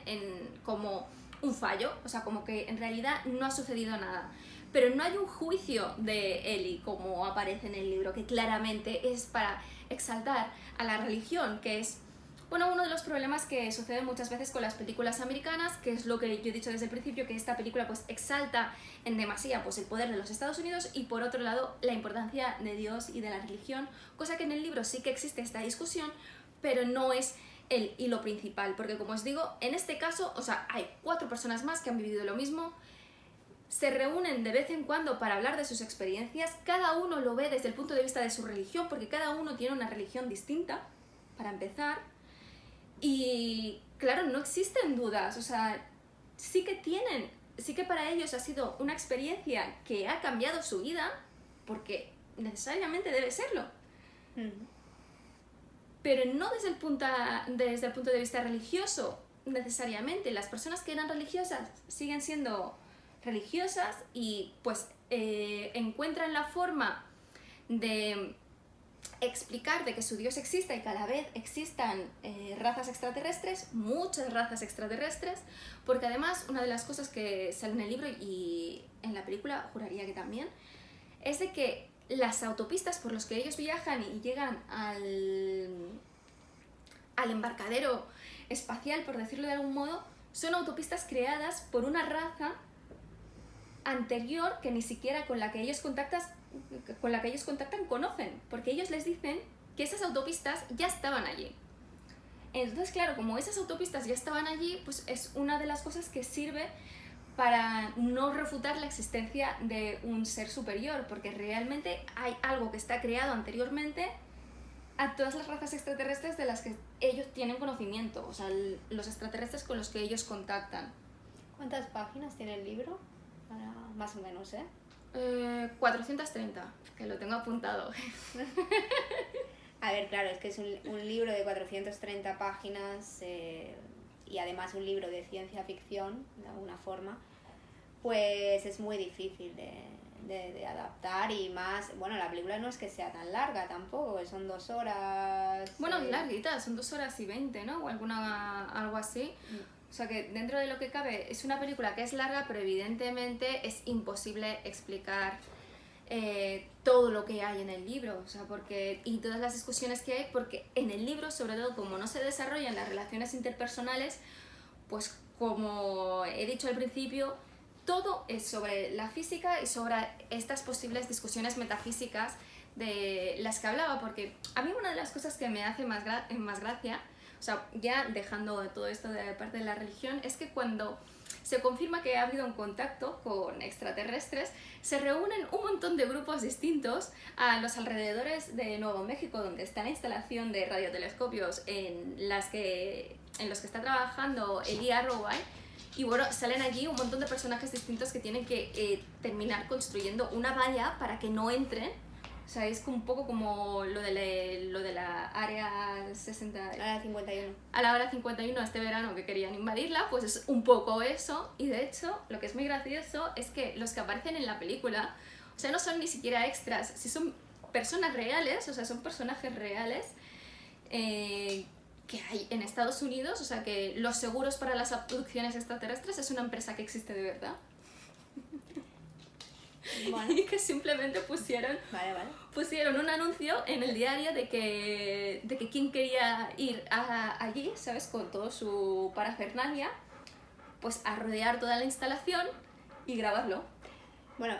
A: como un fallo, o sea, como que en realidad no ha sucedido nada. Pero no hay un juicio de Ellie, como aparece en el libro, que claramente es para exaltar a la religión, que es, bueno, uno de los problemas que sucede muchas veces con las películas americanas, que es lo que yo he dicho desde el principio, que esta película pues exalta en demasía pues el poder de los Estados Unidos y por otro lado la importancia de Dios y de la religión, cosa que en el libro sí que existe esta discusión, pero no es el hilo principal, porque como os digo, en este caso, o sea, hay 4 personas más que han vivido lo mismo, se reúnen de vez en cuando para hablar de sus experiencias, cada uno lo ve desde el punto de vista de su religión, porque cada uno tiene una religión distinta, para empezar. Y claro, no existen dudas, o sea, sí que para ellos ha sido una experiencia que ha cambiado su vida, porque necesariamente debe serlo. Pero no desde el punto de vista religioso, necesariamente. Las personas que eran religiosas siguen siendo religiosas y pues encuentran la forma de explicar de que su Dios exista y que a la vez existan razas extraterrestres, muchas razas extraterrestres, porque además una de las cosas que sale en el libro y en la película, juraría que también, es de que las autopistas por las que ellos viajan y llegan al embarcadero espacial, por decirlo de algún modo, son autopistas creadas por una raza anterior que ni siquiera con la que ellos contactan conocen, porque ellos les dicen que esas autopistas ya estaban allí. Entonces, claro, como esas autopistas ya estaban allí, pues es una de las cosas que sirve para no refutar la existencia de un ser superior, porque realmente hay algo que está creado anteriormente a todas las razas extraterrestres de las que ellos tienen conocimiento, o sea, los extraterrestres con los que ellos contactan.
B: ¿Cuántas páginas tiene el libro? Más o menos,
A: 430, que lo tengo apuntado.
B: A ver, claro, es que es un libro de 430 páginas y además un libro de ciencia ficción, de alguna forma, pues es muy difícil de adaptar y más, bueno, la película no es que sea tan larga tampoco, son 2 horas...
A: Bueno, larguita, son 2 horas y 20, ¿no? O algo así. O sea que dentro de lo que cabe es una película que es larga, pero evidentemente es imposible explicar todo lo que hay en el libro, o sea, y todas las discusiones que hay, porque en el libro, sobre todo como no se desarrollan las relaciones interpersonales, pues como he dicho al principio, todo es sobre la física y sobre estas posibles discusiones metafísicas de las que hablaba, porque a mí una de las cosas que me hace más gracia, o sea, ya dejando todo esto de parte de la religión, es que cuando se confirma que ha habido un contacto con extraterrestres, se reúnen un montón de grupos distintos a los alrededores de Nuevo México, donde está la instalación de radiotelescopios en los que está trabajando Eli Arroway, y bueno, salen allí un montón de personajes distintos que tienen que terminar construyendo una valla para que no entren. O sea, es un poco como lo de la área 60...
B: Área 51.
A: A la área 51 este verano que querían invadirla, pues es un poco eso. Y de hecho, lo que es muy gracioso es que los que aparecen en la película, o sea, no son ni siquiera extras, si son personas reales, o sea, son personajes reales que hay en Estados Unidos, o sea que los seguros para las abducciones extraterrestres es una empresa que existe de verdad.
B: Bueno.
A: Y que simplemente pusieron un anuncio en el diario de que quien quería ir allí, ¿sabes? Con todo su parafernalia, pues a rodear toda la instalación y grabarlo.
B: Bueno,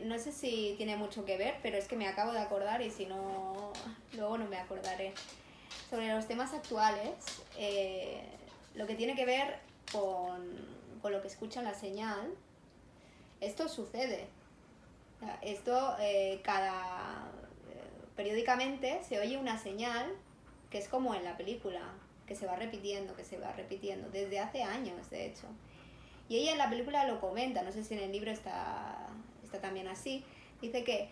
B: no sé si tiene mucho que ver, pero es que me acabo de acordar y si no, luego no me acordaré. Sobre los temas actuales, lo que tiene que ver con lo que escuchan la señal, esto sucede. Esto periódicamente se oye una señal que es como en la película, que se va repitiendo, desde hace años, de hecho. Y ella en la película lo comenta, no sé si en el libro está también así, dice que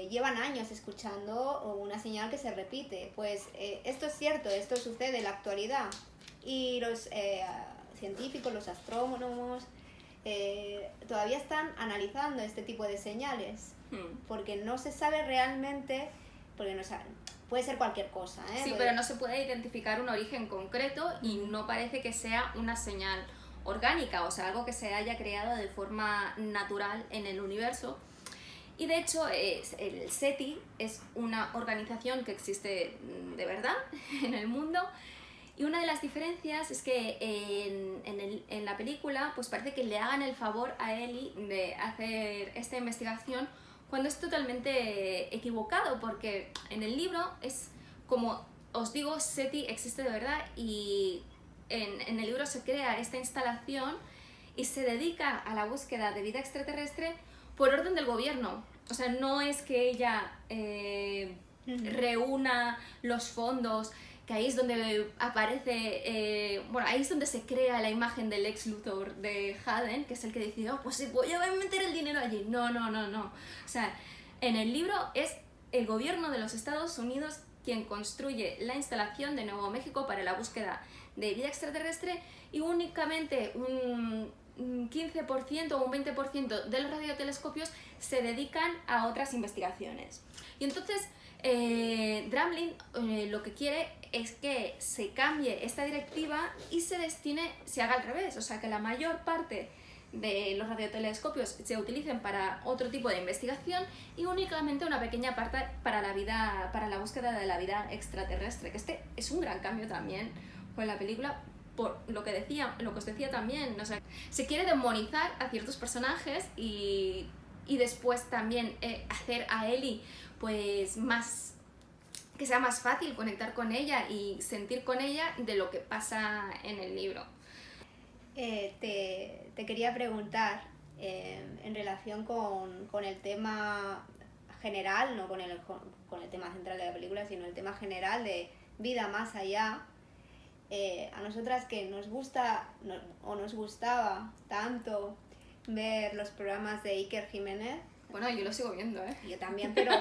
B: llevan años escuchando una señal que se repite. Pues esto es cierto, esto sucede en la actualidad. Y los científicos, los astrónomos, todavía están analizando este tipo de señales, porque no se sabe realmente, porque no saben, puede ser cualquier cosa, ¿eh?
A: Sí, pero no se puede identificar un origen concreto y no parece que sea una señal orgánica, o sea, algo que se haya creado de forma natural en el universo. Y de hecho, el SETI es una organización que existe de verdad en el mundo. Y una de las diferencias es que en la película pues parece que le hagan el favor a Ellie de hacer esta investigación cuando es totalmente equivocado, porque en el libro es como os digo, SETI existe de verdad y en el libro se crea esta instalación y se dedica a la búsqueda de vida extraterrestre por orden del gobierno. O sea, no es que ella reúna los fondos, que ahí es donde aparece, ahí es donde se crea la imagen del ex Luthor de Haden, que es el que decide, pues sí, voy a meter el dinero allí. No. O sea, en el libro es el gobierno de los Estados Unidos quien construye la instalación de Nuevo México para la búsqueda de vida extraterrestre y únicamente un 15% o un 20% de los radiotelescopios se dedican a otras investigaciones. Y entonces Dramlin lo que quiere es que se cambie esta directiva y se haga al revés, o sea que la mayor parte de los radiotelescopios se utilicen para otro tipo de investigación y únicamente una pequeña parte para la búsqueda de la vida extraterrestre, que este es un gran cambio también con la película, por lo que os decía también, o sea, se quiere demonizar a ciertos personajes y después también hacer a Ellie pues que sea más fácil conectar con ella y sentir con ella de lo que pasa en el libro.
B: Te quería preguntar en relación con el tema general, no con el tema central de la película, sino el tema general de vida más allá. A nosotras que nos gusta nos gustaba tanto ver los programas de Iker Jiménez.
A: Bueno, yo lo sigo viendo, ¿eh?
B: Yo también, pero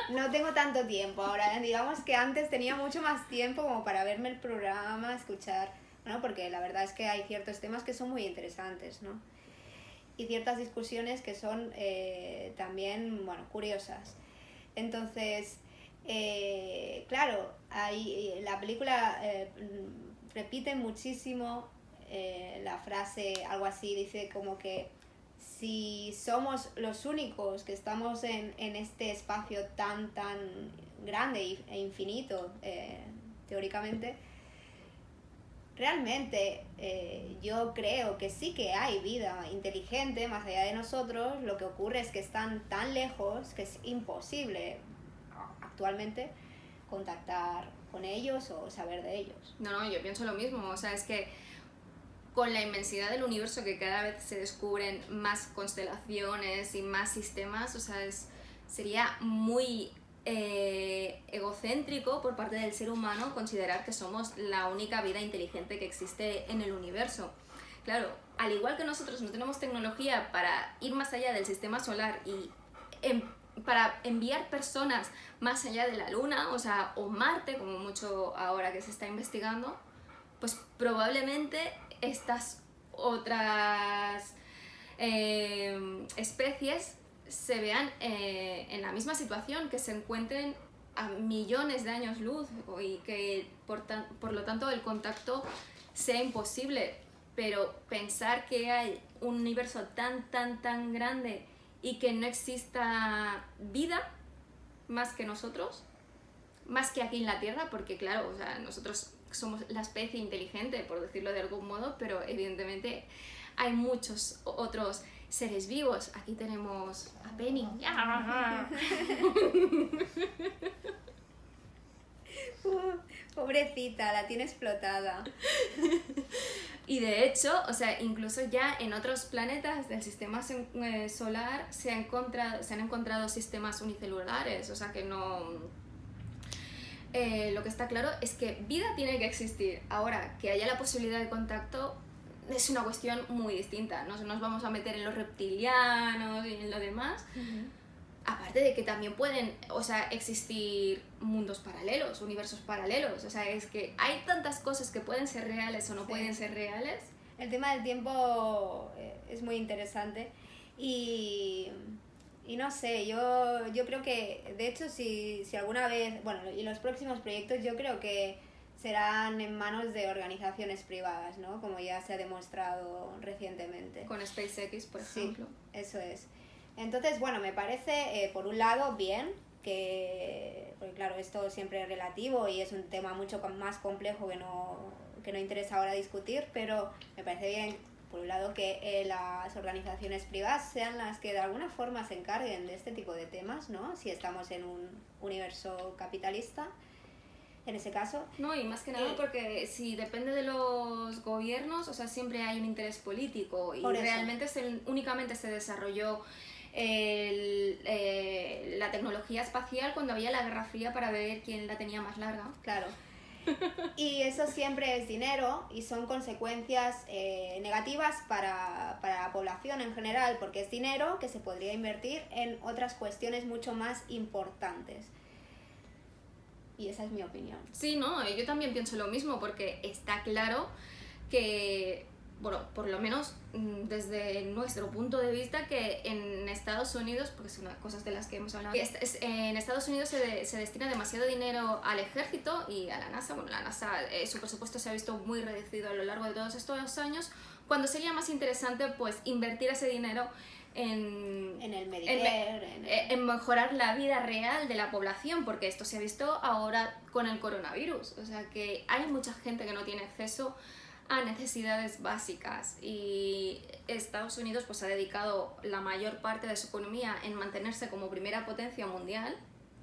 B: no tengo tanto tiempo ahora. Digamos que antes tenía mucho más tiempo como para verme el programa, escuchar, ¿no? Porque la verdad es que hay ciertos temas que son muy interesantes, ¿no? Y ciertas discusiones que son también, curiosas. Entonces, claro, la película repite muchísimo la frase, algo así, dice como que si somos los únicos que estamos en este espacio tan grande e infinito, teóricamente, realmente yo creo que sí que hay vida inteligente más allá de nosotros. Lo que ocurre es que están tan lejos que es imposible actualmente contactar con ellos o saber de ellos.
A: No, yo pienso lo mismo, o sea, es que con la inmensidad del universo, que cada vez se descubren más constelaciones y más sistemas, o sea, sería muy egocéntrico por parte del ser humano considerar que somos la única vida inteligente que existe en el universo. Claro, al igual que nosotros no tenemos tecnología para ir más allá del sistema solar y para enviar personas más allá de la Luna, o Marte, como mucho ahora que se está investigando, pues probablemente estas otras especies se vean en la misma situación, que se encuentren a millones de años luz y que por lo tanto el contacto sea imposible. Pero pensar que hay un universo tan grande y que no exista vida más que nosotros, más que aquí en la Tierra, porque claro, o sea, nosotros somos la especie inteligente, por decirlo de algún modo, pero evidentemente hay muchos otros seres vivos. Aquí tenemos a Penny.
B: Pobrecita, la tiene explotada.
A: Y de hecho, o sea, incluso ya en otros planetas del sistema solar se han encontrado sistemas unicelulares, o sea que no... lo que está claro es que vida tiene que existir. Ahora, que haya la posibilidad de contacto es una cuestión muy distinta. No nos vamos a meter en los reptilianos y en lo demás. Aparte de que también pueden, o sea, existir mundos paralelos, universos paralelos. O sea, es que hay tantas cosas que pueden ser reales o no pueden ser reales.
B: El tema del tiempo es muy interesante y no sé, yo creo que, de hecho, si alguna vez, bueno, y los próximos proyectos yo creo que serán en manos de organizaciones privadas, ¿no? Como ya se ha demostrado recientemente.
A: Con SpaceX, por ejemplo.
B: Sí, eso es. Entonces, bueno, me parece, por un lado, bien, porque claro, esto siempre es relativo y es un tema mucho más complejo que no interesa ahora discutir, pero me parece bien, por un lado, que las organizaciones privadas sean las que de alguna forma se encarguen de este tipo de temas, ¿no? Si estamos en un universo capitalista, en ese caso.
A: No, y más que nada porque si depende de los gobiernos, o sea, siempre hay un interés político y realmente únicamente se desarrolló la tecnología espacial cuando había la Guerra Fría para ver quién la tenía más larga.
B: Claro. Y eso siempre es dinero y son consecuencias negativas para la población en general, porque es dinero que se podría invertir en otras cuestiones mucho más importantes. Y esa es mi opinión.
A: Sí, no, yo también pienso lo mismo, porque está claro que, bueno, por lo menos desde nuestro punto de vista, que en Estados Unidos, porque son cosas de las que hemos hablado, en Estados Unidos se destina demasiado dinero al ejército y a la NASA. Bueno, la NASA, su presupuesto se ha visto muy reducido a lo largo de todos estos años, cuando sería más interesante pues invertir ese dinero en
B: el Medicare,
A: en mejorar la vida real de la población, porque esto se ha visto ahora con el coronavirus. O sea que hay mucha gente que no tiene acceso a necesidades básicas y Estados Unidos pues ha dedicado la mayor parte de su economía en mantenerse como primera potencia mundial.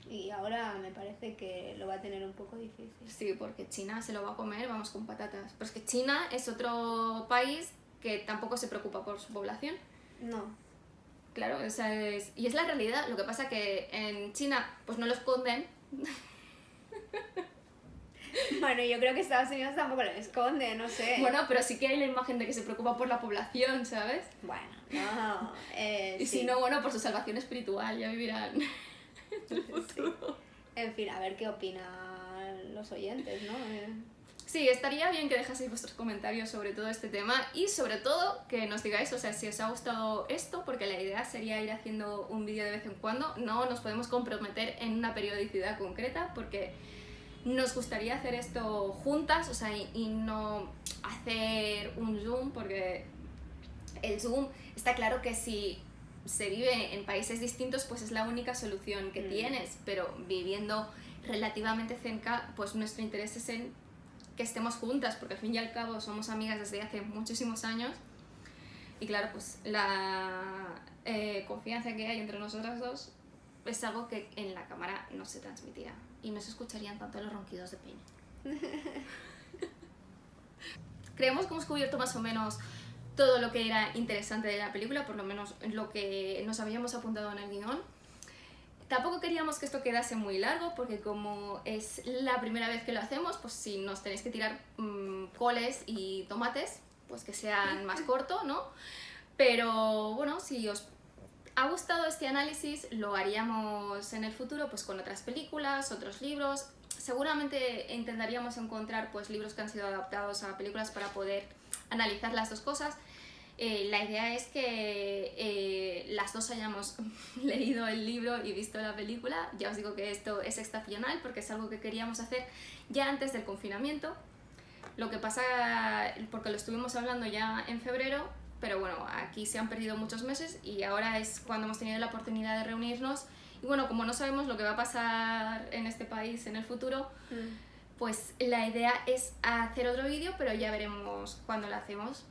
B: Y ahora me parece que lo va a tener un poco difícil.
A: Sí, porque China se lo va a comer, vamos, con patatas. Pero es que China es otro país que tampoco se preocupa por su población.
B: No.
A: Claro, o sea, y es la realidad. Lo que pasa que en China pues no lo esconden.
B: Bueno, yo creo que Estados Unidos tampoco lo esconde, no sé.
A: Bueno, pero sí que hay la imagen de que se preocupa por la población, ¿sabes?
B: Bueno, no.
A: Y
B: sí.
A: si no, bueno, por su salvación espiritual, ya vivirán en el futuro.
B: Sí. En fin, a ver qué opinan los oyentes, ¿no?
A: Sí, estaría bien que dejaseis vuestros comentarios sobre todo este tema y sobre todo que nos digáis, o sea, si os ha gustado esto, porque la idea sería ir haciendo un vídeo de vez en cuando. No nos podemos comprometer en una periodicidad concreta porque nos gustaría hacer esto juntas, o sea, y no hacer un Zoom, porque el Zoom está claro que si se vive en países distintos pues es la única solución que tienes, pero viviendo relativamente cerca pues nuestro interés es en que estemos juntas, porque al fin y al cabo somos amigas desde hace muchísimos años y claro, pues la confianza que hay entre nosotras dos es algo que en la cámara no se transmitirá y no se escucharían tanto los ronquidos de Penny. Creemos que hemos cubierto más o menos todo lo que era interesante de la película, por lo menos lo que nos habíamos apuntado en el guión. Tampoco queríamos que esto quedase muy largo, porque como es la primera vez que lo hacemos, pues si nos tenéis que tirar coles y tomates, pues que sean más corto, ¿no? Pero bueno, si os ha gustado este análisis, lo haríamos en el futuro pues con otras películas, otros libros. Seguramente intentaríamos encontrar pues libros que han sido adaptados a películas para poder analizar las dos cosas. La idea es que las dos hayamos leído el libro y visto la película. Ya os digo que esto es excepcional porque es algo que queríamos hacer ya antes del confinamiento. Lo que pasa, porque lo estuvimos hablando ya en febrero, pero bueno, aquí se han perdido muchos meses y ahora es cuando hemos tenido la oportunidad de reunirnos. Y bueno, como no sabemos lo que va a pasar en este país en el futuro, pues la idea es hacer otro vídeo, pero ya veremos cuándo lo hacemos.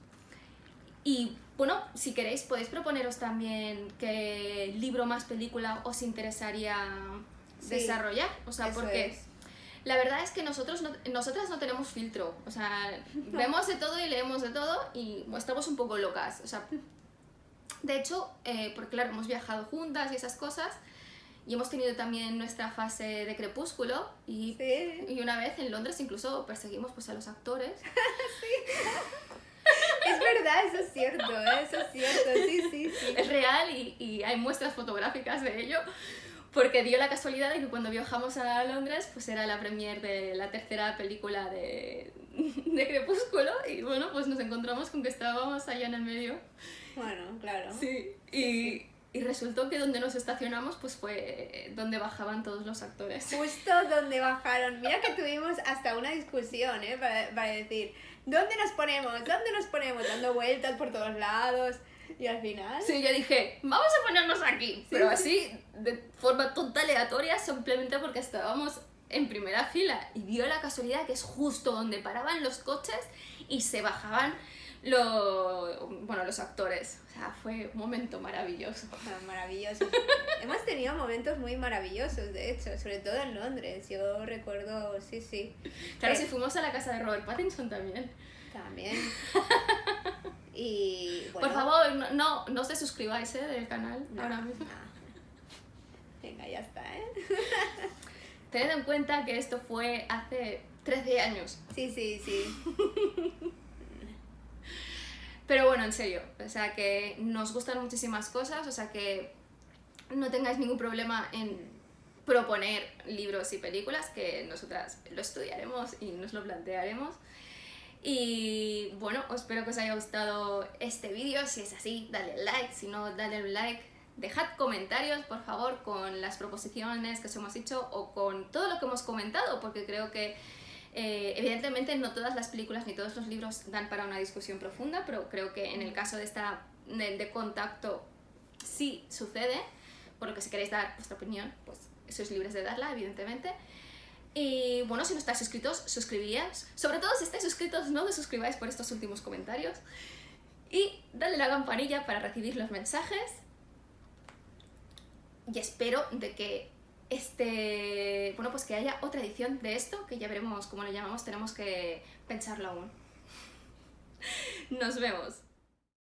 A: Y bueno, si queréis podéis proponeros también qué libro más película os interesaría desarrollar. O sea, porque la verdad es que nosotras no tenemos filtro. O sea, vemos de todo y leemos de todo y estamos un poco locas. O sea, de hecho, porque claro, hemos viajado juntas y esas cosas. Y hemos tenido también nuestra fase de Crepúsculo y una vez en Londres incluso perseguimos pues, a los actores.
B: Es verdad, eso es cierto, sí.
A: Es real y hay muestras fotográficas de ello, porque dio la casualidad de que cuando viajamos a Londres pues era la premiere de la tercera película de Crepúsculo y bueno, pues nos encontramos con que estábamos allá en el medio.
B: Bueno, claro.
A: Sí, y resultó que donde nos estacionamos pues fue donde bajaban todos los actores.
B: Justo donde bajaron. Mira que tuvimos hasta una discusión, para decir, ¿dónde nos ponemos? Dando vueltas por todos lados. Y al final...
A: Sí, yo dije, vamos a ponernos aquí. Pero así, de forma total aleatoria, simplemente porque estábamos en primera fila. Y dio la casualidad que es justo donde paraban los coches y se bajaban los actores. O sea, fue un momento maravilloso.
B: Maravilloso. Hemos tenido momentos muy maravillosos, de hecho, sobre todo en Londres. Yo recuerdo, sí.
A: Claro, si fuimos a la casa de Robert Pattinson también.
B: También. Y bueno.
A: Por favor, no os desuscribáis del canal ahora mismo.
B: Venga, ya está,
A: Tened en cuenta que esto fue hace 13 años.
B: Sí.
A: Pero bueno, en serio, o sea que nos gustan muchísimas cosas, o sea que no tengáis ningún problema en proponer libros y películas, que nosotras lo estudiaremos y nos lo plantearemos. Y bueno, espero que os haya gustado este vídeo. Si es así, dale like, si no, dale un like. Dejad comentarios, por favor, con las proposiciones que os hemos hecho o con todo lo que hemos comentado, porque creo que evidentemente no todas las películas ni todos los libros dan para una discusión profunda, pero creo que en el caso de Contacto sí sucede, por lo que si queréis dar vuestra opinión, pues sois libres de darla, evidentemente. Y bueno, si no estáis suscritos, suscribiríais. Sobre todo si estáis suscritos, no desuscribáis por estos últimos comentarios. Y dale a la campanilla para recibir los mensajes. Y espero de que pues que haya otra edición de esto, que ya veremos cómo lo llamamos, tenemos que pensarlo aún. Nos vemos.